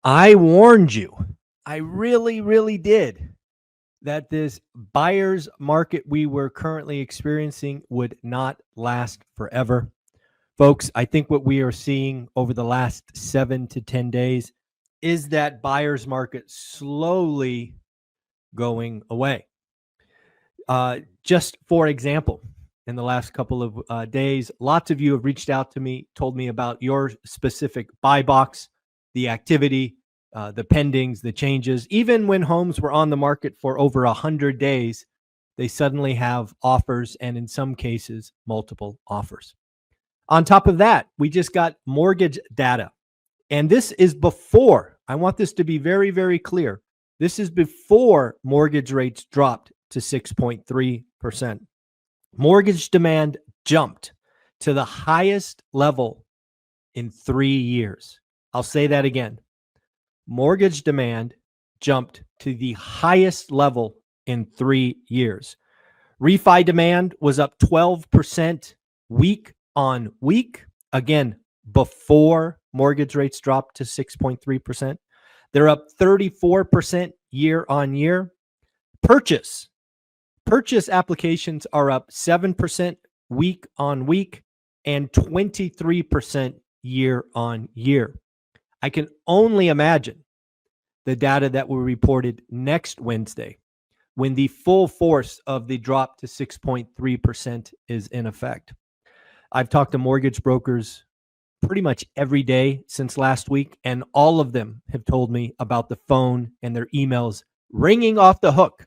I warned you. I really, really did that this buyer's market we were currently experiencing would not last forever. Folks, I think what we are seeing over the last 7 to 10 days is that buyer's market slowly going away. Just for example, in the last couple of days, lots of you have reached out to me, told me about your specific buy box, the activity, the pendings, the changes. Even when homes were on the market for over 100 days, they suddenly have offers, and in some cases, multiple offers. On top of that, we just got mortgage data. And this is before, I want this to be very, very clear. This is before mortgage rates dropped to 6.3%. Mortgage demand jumped to the highest level in 3 years. I'll say that again. Mortgage demand jumped to the highest level in 3 years. Refi demand was up 12% week on week. Again, before mortgage rates dropped to 6.3%. They're up 34% year on year. Purchase applications are up 7% week on week and 23% year on year. I can only imagine the data that will be reported next Wednesday when the full force of the drop to 6.3% is in effect. I've talked to mortgage brokers pretty much every day since last week, and all of them have told me about the phone and their emails ringing off the hook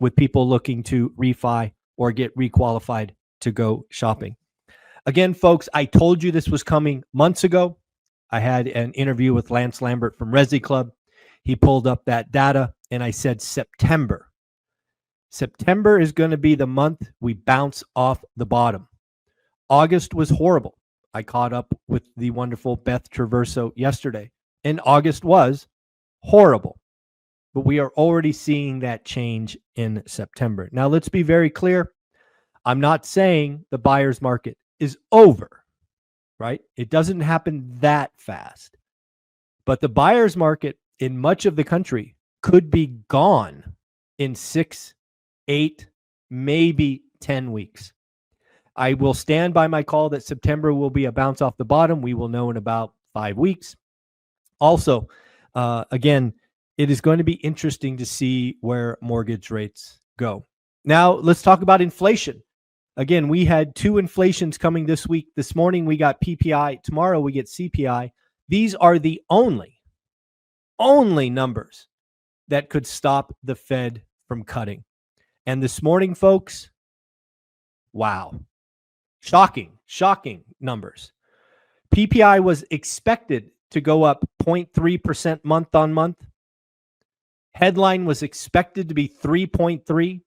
with people looking to refi or get requalified to go shopping. Again, folks, I told you this was coming months ago. I had an interview with Lance Lambert from Resi Club. He pulled up that data, and I said September. September is going to be the month we bounce off the bottom. August was horrible. I caught up with the wonderful Beth Traverso yesterday, and August was horrible. But we are already seeing that change in September. Now, let's be very clear. I'm not saying the buyer's market is over, right? It doesn't happen that fast. But the buyer's market in much of the country could be gone in 6, 8, maybe 10 weeks. I will stand by my call that September will be a bounce off the bottom. We will know in about 5 weeks. Also, again, it is going to be interesting to see where mortgage rates go. Now, let's talk about inflation. Again, we had 2 inflations coming this week. This morning, we got PPI. Tomorrow, we get CPI. These are the only numbers that could stop the Fed from cutting. And this morning, folks, wow. Shocking numbers. PPI was expected to go up 0.3% month on month. Headline was expected to be 3.3.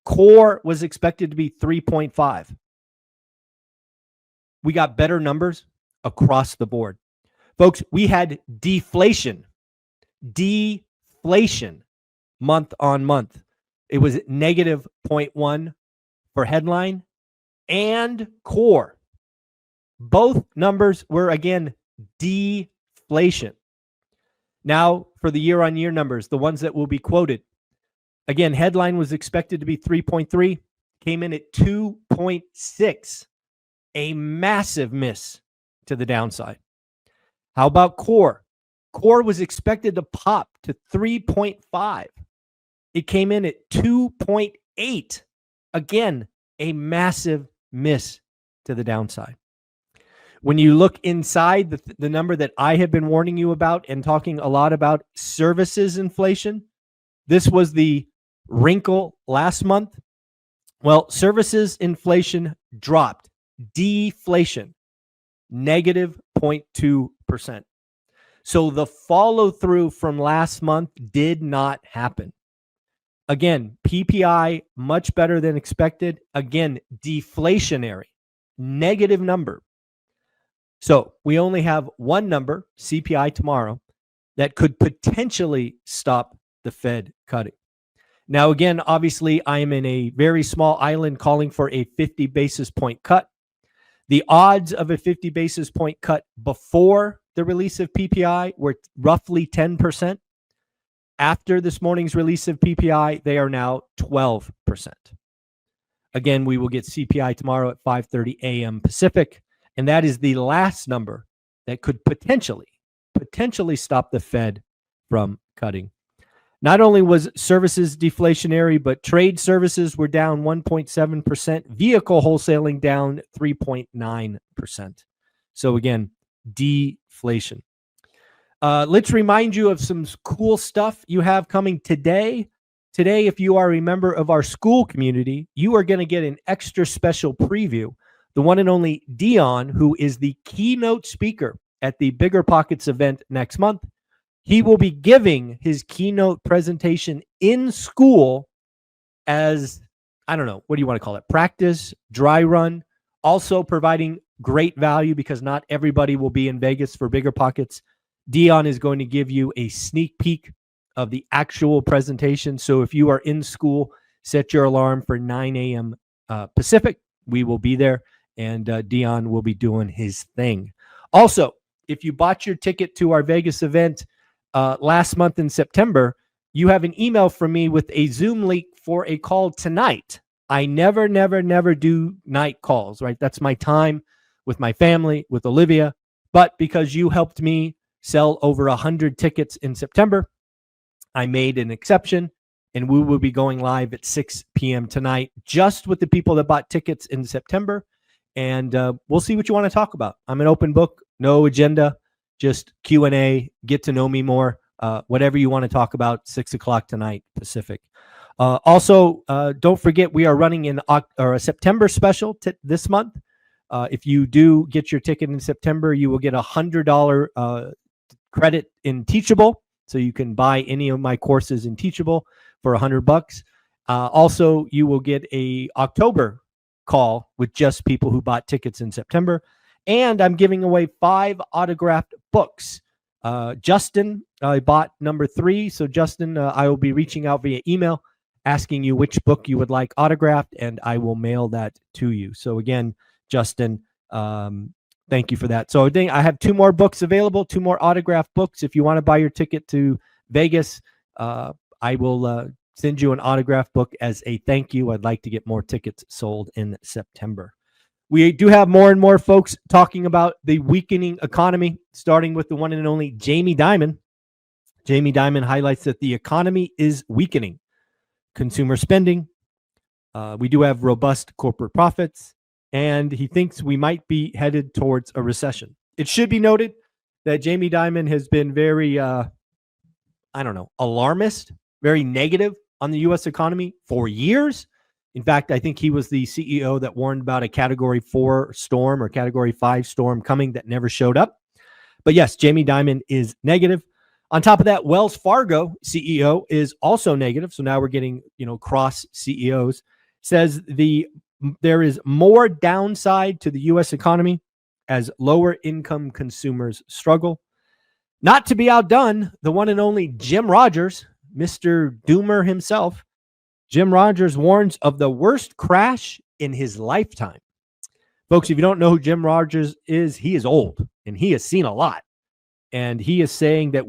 Core was expected to be 3.5. We got better numbers across the board. Folks, we had deflation month on month. It was negative 0.1 for headline and core. Both numbers were, again, deflation. Now, for the year-on-year numbers, the ones that will be quoted. Again, headline was expected to be 3.3, came in at 2.6, a massive miss to the downside. How about core? Core was expected to pop to 3.5. It came in at 2.8. Again, a massive miss to the downside. When you look inside the number that I have been warning you about and talking a lot about, services inflation, this was the wrinkle last month. Well, services inflation dropped. Deflation, negative 0.2%. So the follow through from last month did not happen. Again, PPI much better than expected. Again, deflationary, negative number. So we only have one number, CPI tomorrow, that could potentially stop the Fed cutting. Now, again, obviously, I am in a very small island calling for a 50 basis point cut. The odds of a 50 basis point cut before the release of PPI were roughly 10%. After this morning's release of PPI, they are now 12%. Again, we will get CPI tomorrow at 5:30 a.m. Pacific, and that is the last number that could potentially stop the Fed from cutting. Not only was services deflationary, but trade services were down 1.7%, vehicle wholesaling down 3.9%. So again, deflation. Let's remind you of some cool stuff you have coming today. Today, if you are a member of our school community, you are going to get an extra special preview. The one and only Dion, who is the keynote speaker at the Bigger Pockets event next month, he will be giving his keynote presentation in school as, I don't know, what do you want to call it? Practice, dry run, also providing great value because not everybody will be in Vegas for Bigger Pockets. Dion is going to give you a sneak peek of the actual presentation. So if you are in school, set your alarm for 9 a.m. Pacific. We will be there, and Dion will be doing his thing. Also, if you bought your ticket to our Vegas event last month in September, you have an email from me with a Zoom link for a call tonight. I never do night calls, right? That's my time with my family, with Olivia. But because you helped me sell over 100 tickets in September, I made an exception, and we will be going live at 6 p.m. tonight just with the people that bought tickets in September. And we'll see what you want to talk about. I'm an open book, no agenda, just Q&A, get to know me more, whatever you want to talk about, 6 o'clock tonight, Pacific. Also, don't forget, we are running a September special this month. If you do get your ticket in September, you will get a $100 credit in Teachable. So you can buy any of my courses in Teachable for $100. Also, you will get a October call with just people who bought tickets in September. And I'm giving away 5 autographed books. Justin, I bought number 3. So Justin, I will be reaching out via email, asking you which book you would like autographed, and I will mail that to you. So again, Justin, thank you for that. So I have 2 more books available, 2 more autographed books. If you want to buy your ticket to Vegas, I will send you an autographed book as a thank you. I'd like to get more tickets sold in September. We do have more and more folks talking about the weakening economy, starting with the one and only Jamie Dimon. Jamie Dimon highlights that the economy is weakening. Consumer spending. We do have robust corporate profits. And he thinks we might be headed towards a recession. It should be noted that Jamie Dimon has been very, alarmist, very negative on the U.S. economy for years. In fact, I think he was the CEO that warned about a Category 4 storm or Category 5 storm coming that never showed up. But yes, Jamie Dimon is negative. On top of that, Wells Fargo CEO is also negative. So now we're getting, cross CEOs. Says there is more downside to the U.S. economy as lower income consumers struggle. Not to be outdone, the one and only Jim Rogers, Mr. Doomer himself, Jim Rogers warns of the worst crash in his lifetime. Folks, if you don't know who Jim Rogers is, he is old and he has seen a lot. And he is saying that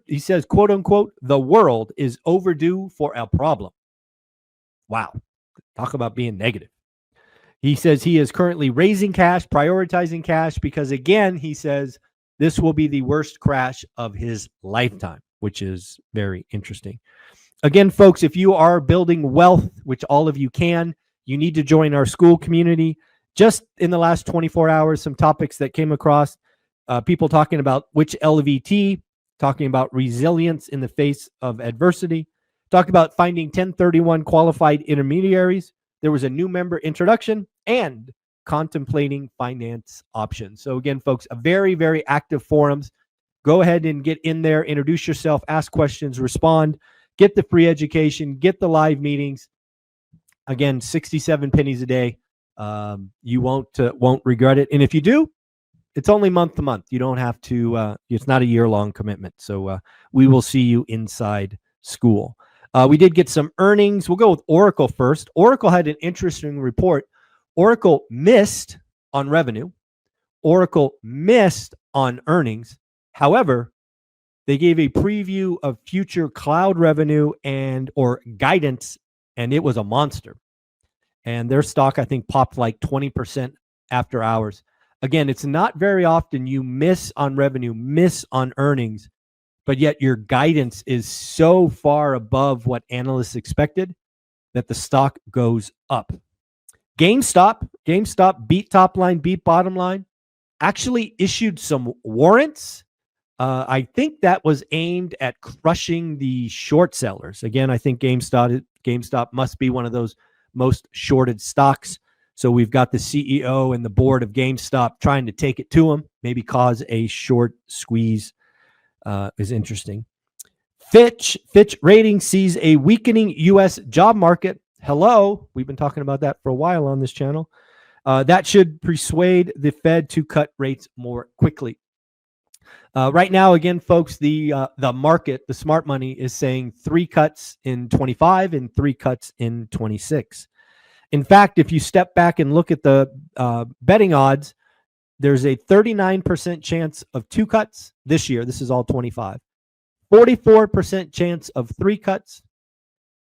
he says, quote unquote, the world is overdue for a problem. Wow. Talk about being negative. He says he is currently raising cash, prioritizing cash, because again, he says this will be the worst crash of his lifetime, which is very interesting. Again, folks, if you are building wealth, which all of you can, you need to join our school community. Just in the last 24 hours, some topics that came across, people talking about which LVT, talking about resilience in the face of adversity, talked about finding 1031 qualified intermediaries. There was a new member introduction and contemplating finance options. So again, folks, a very, very active forums. Go ahead and get in there, introduce yourself, ask questions, respond, get the free education, get the live meetings. Again, 67 pennies a day. You won't regret it. And if you do, it's only month to month. You don't have to, it's not a year-long commitment. So we will see you inside school. We did get some earnings. We'll go with Oracle first. Oracle had an interesting report. Oracle missed on revenue. Oracle missed on earnings. However, they gave a preview of future cloud revenue and or guidance, and it was a monster. And their stock, I think, popped like 20% after hours. Again, it's not very often you miss on revenue, miss on earnings, but yet your guidance is so far above what analysts expected that the stock goes up. GameStop beat top line, beat bottom line, actually issued some warrants. I think that was aimed at crushing the short sellers. Again, I think GameStop must be one of those most shorted stocks. So we've got the CEO and the board of GameStop trying to take it to them, maybe cause a short squeeze. Is interesting. Fitch Ratings sees a weakening U.S. job market. Hello, we've been talking about that for a while on this channel. That should persuade the Fed to cut rates more quickly. Right now, again, folks, the market, the smart money, is saying 3 cuts in 25 and 3 cuts in 26. In fact, if you step back and look at the betting odds, there's a 39% chance of 2 cuts this year. This is all 25. 44% chance of 3 cuts,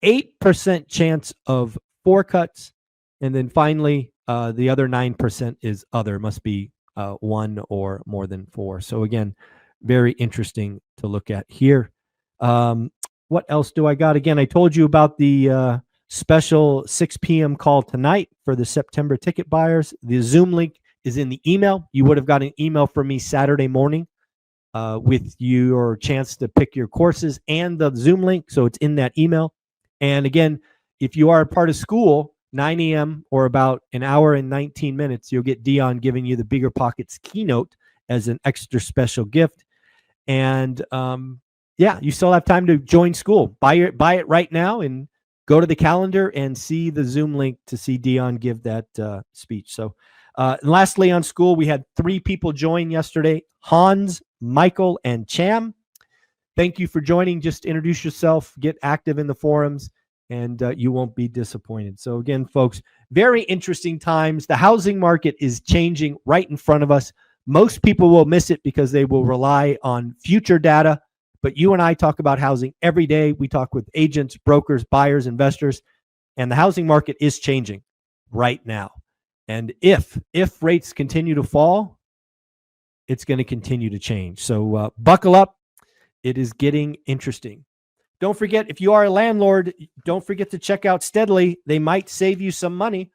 8% chance of 4 cuts, and then finally, the other 9% is other. Must be 1 or more than 4. So again, very interesting to look at here. What else do I got? Again, I told you about the special 6 p.m. call tonight for the September ticket buyers. The Zoom link is in the email. You would have got an email from me Saturday morning with your chance to pick your courses and the Zoom link. So it's in that email. And again, if you are a part of school, 9 a.m. or about an hour and 19 minutes, you'll get Dion giving you the Bigger Pockets keynote as an extra special gift. And yeah, you still have time to join school. Buy it right now and go to the calendar and see the Zoom link to see Dion give that speech. So and lastly, on school, we had 3 people join yesterday: Hans, Michael, and Cham. Thank you for joining. Just introduce yourself, get active in the forums, and you won't be disappointed. So again, folks, very interesting times. The housing market is changing right in front of us. Most people will miss it because they will rely on future data. But you and I talk about housing every day. We talk with agents, brokers, buyers, investors, and the housing market is changing right now. And if rates continue to fall, it's going to continue to change. So buckle up. It is getting interesting. Don't forget, if you are a landlord, don't forget to check out Steadily. They might save you some money.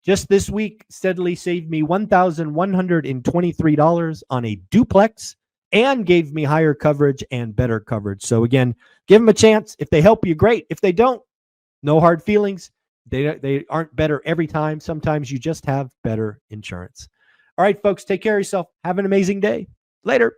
Just this week, Steadily saved me $1,123 on a duplex and gave me higher coverage and better coverage. So again, give them a chance. If they help you, great. If they don't, no hard feelings. They aren't better every time. Sometimes you just have better insurance. All right, folks, take care of yourself. Have an amazing day. Later.